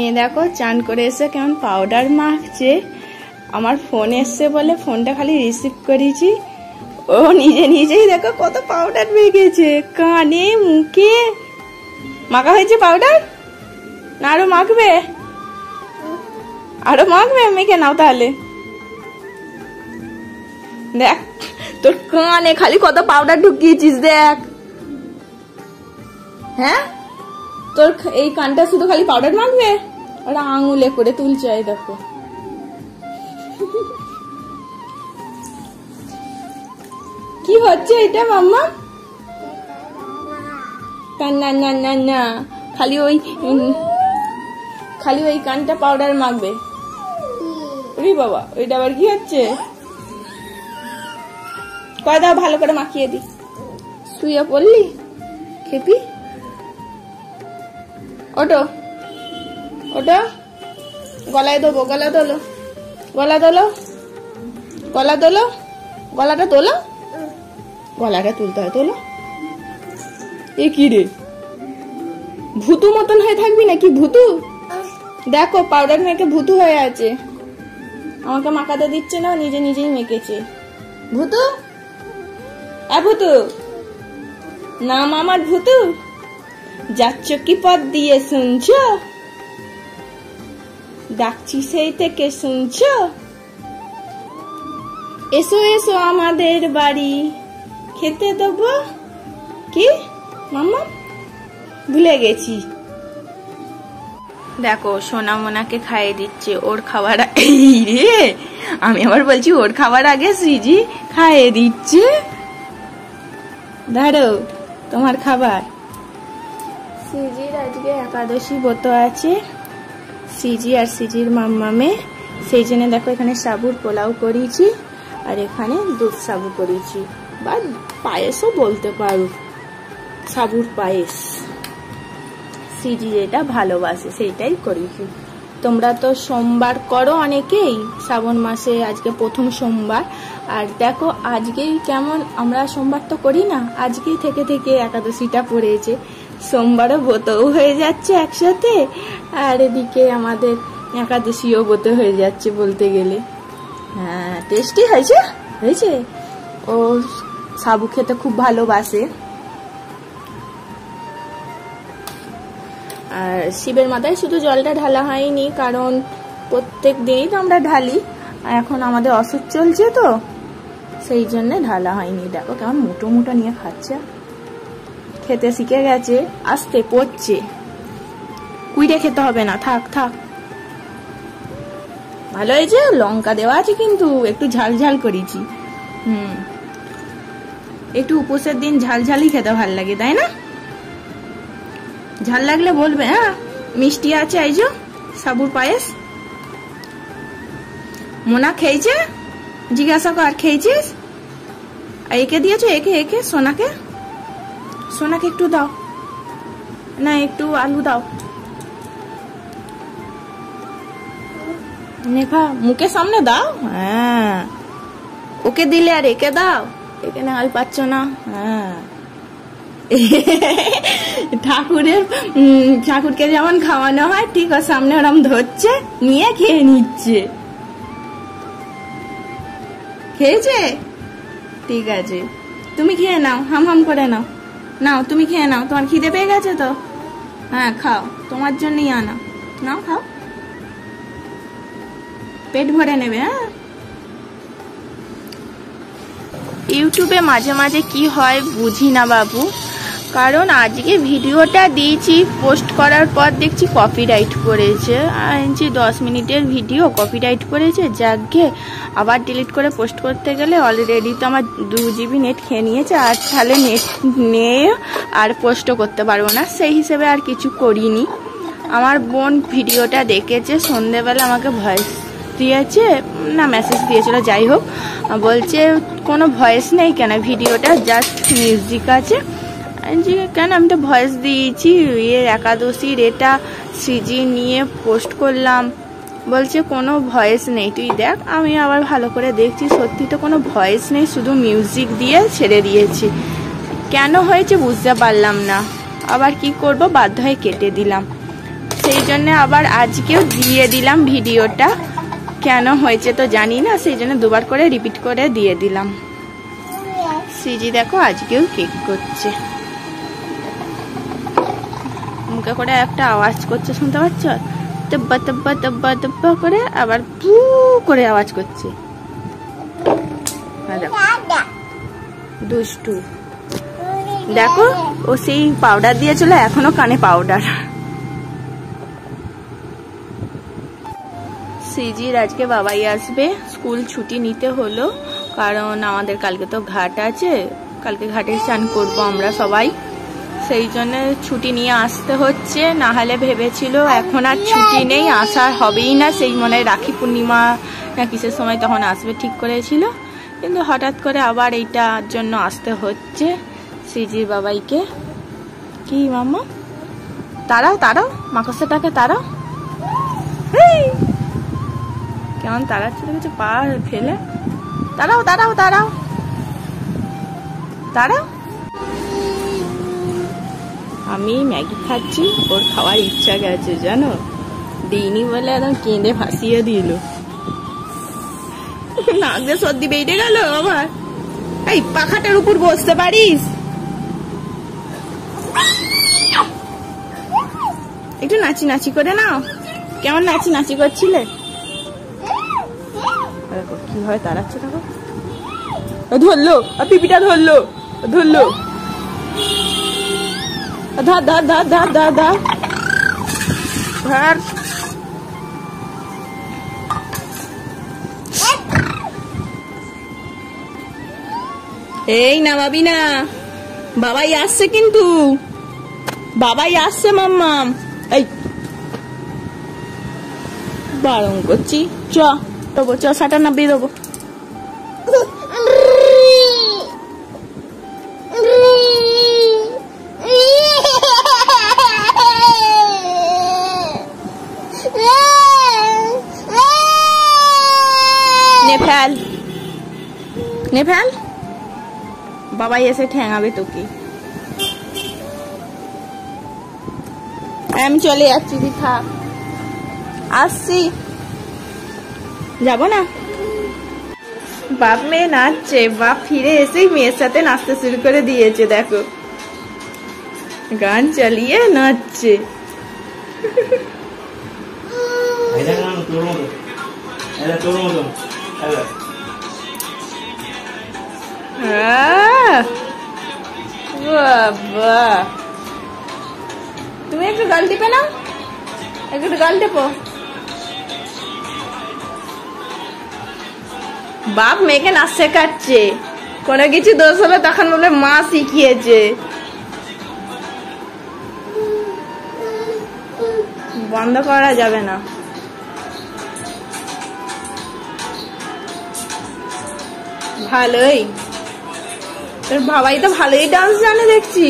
মেয়ে দেখো চান করে এসে কেমন পাউডার মাখছে। আমার ফোন এসছে বলে ফোনটা খালি রিসিভ করেছি, ও নিজে নিজেই দেখো কত পাউডার মেখেছে, কানে মুখে মাখা হয়েছে পাউডার। না আরো মাখবে? আরো মাখবে? মেখে নাও তাহলে। দেখ তোর কানে খালি কত পাউডার ঢুকিয়েছিস দেখ। হ্যাঁ তোর এই কানটা শুধু খালি পাউডার মাখবে? ওরা আঙুলে করে তুলছে, এই দেখো। কি হচ্ছে এটা মাম্মা? না না না না, খালি ওই কানটা পাউডার মাখবে। ওরে বাবা, ওইটা আবার কি হচ্ছে? কয় দাও ভালো করে মাখিয়ে দি। শুয়ে পড়লি খেপি? ওটো ওটো, গলায় দেবো, গলা তোলো, গলা তোলো, গলা তোলো, গলাটা তোলো, গলাটা তুলতে হয়, তোলো। এ কি রে, ভূতু মতন হয়ে থাকবি নাকি? ভূতু দেখো পাউডার মেখে ভূতু হয়ে আছে, আমাকে মাখাতে দিচ্ছে না, নিজে নিজেই মেখেছে। ভূতু, ভূতু নাম আমার ভূতু, যাচ্ছ কি পথ দিয়ে শুনছ, ডাকছি সেই থেকে শুনছ, এসো এসো আমাদের বাড়ি খেতে দেবো। কি মাম্মা, ভুলে গেছি। দেখো সোনা মোনাকে খাইয়ে দিচ্ছে, ওর খাবার এই রে, আমি আবার বলছি ওর খাবার আগে সিজি খাইয়ে দিচ্ছে। ধরো তোমার খাবার। সিজির আজকে একাদশী ব্রত আছে, সিজি আর সিজির মাম্মামে, সেই জন্য দেখো এখানে সাবুর পোলাও করেছি আর এখানে দুধ সাবু করেছি, বা পায়েসও বলতে পারো, সাবুর পায়েস। সিজি যেটা ভালোবাসে সেইটাই করেছি। তোমরা তো সোমবার করো অনেকেই, শ্রাবণ মাসে আজকে প্রথম সোমবার। আর দেখো আজকেই কেমন, আমরা সোমবার তো করি না, আজকেই থেকে থেকে একাদশীটা পড়েছে, সোমবারও ব্রতও হয়ে যাচ্ছে একসাথে, আর এদিকে আমাদের একাদশীও ব্রত হয়ে যাচ্ছে বলতে গেলে। হ্যাঁ টেস্টি হয়েছে, হয়েছে। ও সাবু খেতে খুব ভালোবাসে। আর শিবের মাথায় শুধু জলটা ঢালা হয়নি, কারণ প্রত্যেক দিনই তো আমরা ঢালি, এখন আমাদের অসুখ চলছে তো সেই জন্য ঢালা হয়নি। দেখো কেমন মোটো মোটো নিয়ে খাচ্ছে, খেতে শিখে গেছে, আস্তে পড়ছে, কুইরে খেতে হবে না, থাক থাক। ভালো হয়েছে, লঙ্কা দেওয়া আছে কিন্তু একটু ঝাল ঝাল করেছি। একটু উপোসের দিন ঝাল ঝালই খেতে ভালো লাগে, তাই না? ঝাল লাগলে বলবে। হ্যাঁ মিষ্টি আছে, এই যে সাবুর পায়েস। মোনা খেয়েছে? জিজ্ঞাসা কর খেয়েছিস? একে দিয়েছো? একে একে সোনাকে, সোনাকে একটু দাও না, একটু আলু দাও। নেখা মুখের সামনে দাও। হ্যাঁ ওকে দিলে আর একে দাও, একে না আল পাচ্ছ না। হ্যাঁ ঠাকুরকে যেমন খাওয়ানো হয় ঠিক ওর সামনে ওরম ধরছে, নিয়ে খেয়ে নিচ্ছে। খেয়েছে? ঠিক আছে, তুমি খেয়ে নাও, হাম হাম করে নাও। নাও তুমি খেয়ে নাও, তোমার খিদে পেয়ে গেছে তো? হ্যাঁ খাও, তোমার জন্যই আনা, নাও খাও, পেট ভরে নেবে। হ্যাঁ ইউটিউবে মাঝে মাঝে কি হয় বুঝি না বাবু, কারণ আজকে ভিডিওটা দিয়েছি, পোস্ট করার পর দেখছি কপিরাইট করেছে। 10 মিনিটের ভিডিও কপিরাইট করেছে, যাকে আবার ডিলিট করে পোস্ট করতে গেলে অলরেডি তো আমার 2 GB নেট খেয়ে নিয়েছে, আর তাহলে নেট নিয়ে আর পোস্টও করতে পারবো না, সেই হিসেবে আর কিছু করিনি। আমার বোন ভিডিওটা দেখেছে, সন্ধেবেলা আমাকে ভয়েস দিয়েছে, না মেসেজ দিয়েছিল, যাই হোক, বলছে কোনো ভয়েস নেই কেন, ভিডিওটা জাস্ট মিউজিক আছে। কেন, আমি তো ভয়েস দিয়েছি, একাদশীর এটা সিজি নিয়ে পোস্ট করলাম। বলছে কোনো ভয়েস নেই, তুই দেখ। আমি আবার ভালো করে দেখছি, সত্যি তো কোনো ভয়েস নেই, শুধু মিউজিক দিয়ে ছেড়ে দিয়েছি। কেন হয়েছে বুঝতে পারলাম না, আবার কি করব, বাধ্য হয়ে কেটে দিলাম। সেই জন্য আবার আজকেও দিয়ে দিলাম ভিডিওটা। কেন হয়েছে তো জানি না, সেই জন্য দুবার করে রিপিট করে দিয়ে দিলাম। সিজি দেখো আজকেও কেক করছে, মুখে করে একটা আওয়াজ করছে, শুনতে পাচ্ছ? তব্বা তব্বা তব্বা তব্বা করে আবার পু করে আওয়াজ করছে। দুষ্টু দেখো, ও সেই পাউডার দিয়েছিল, এখনো কানে পাউডার। সিজির আজকে বাবাই আসবে, স্কুল ছুটি নিতে হলো কারণ আমাদের কালকে তো ঘাট আছে, কালকে ঘাটে স্নান করবো আমরা সবাই, সেই জন্য ছুটি নিয়ে আসতে হচ্ছে। না হলে ভেবেছিল এখন আর ছুটি নেই, আসা হবেই না, সেই মনে রাখি পূর্ণিমা না কিসের সময় তখন আসবে ঠিক করেছিল, কিন্তু হঠাৎ করে আবার এইটার জন্য আসতে হচ্ছে সিজির বাবাইকে। কি মাম্মা, তারাও তারাও মাকড়সাটাকে তারাও, কেমন তাড়াচ্ছে দেখেছো, পা ফেলে। তারাও তারাও তারাও তারাও। আমি ম্যাগি খাচ্ছি, ওর খাওয়ার ইচ্ছা গেছে জানো, দিইনি বলে একদম কেঁদে ভাসিয়ে দিল। নাক দিয়ে সর্দি বেড়ে গেল আমার। এই পাখাটার উপর বসতে পারিস? একটু নাচি নাচি করে নাও। কেমন নাচি নাচি করছিলে? কি হয় তাড়াচ্ছে, দেখো ধরলো, পিপিটা ধরলো ধরলো, ধর ধর ধর ধর ধর ধর ধর। এই নামাবি না, বাবাই আসছে কিন্তু, বাবাই আসছে মাম্মাম। এই বারণ করছি, চ দেবো, চ সাটা নামিয়ে দেবো। ফেল নে ফেল, বাবাই এসে ঠ্যাঙাবে তোকে। আমি চলে যাচ্ছি, তুই থাক, আসছি, যাবো না। বাপ মেয়ে নাচছে, বাপ ফিরে এসেই মেয়ের সাথে নাচতে শুরু করে দিয়েছে, দেখো গান চালিয়ে নাচছে। তুমি একটু গাল টিপে নাও, একটু গাল টেপো। বাপ মেয়েকে নাচ শেখাচ্ছে, কোনো কিছু দোষ হলে তখন বলে মা শিখিয়েছে। বন্ধ করা যাবে না। ভালোই, তোর বাবাই তো ভালোই ডান্স জানে দেখছি।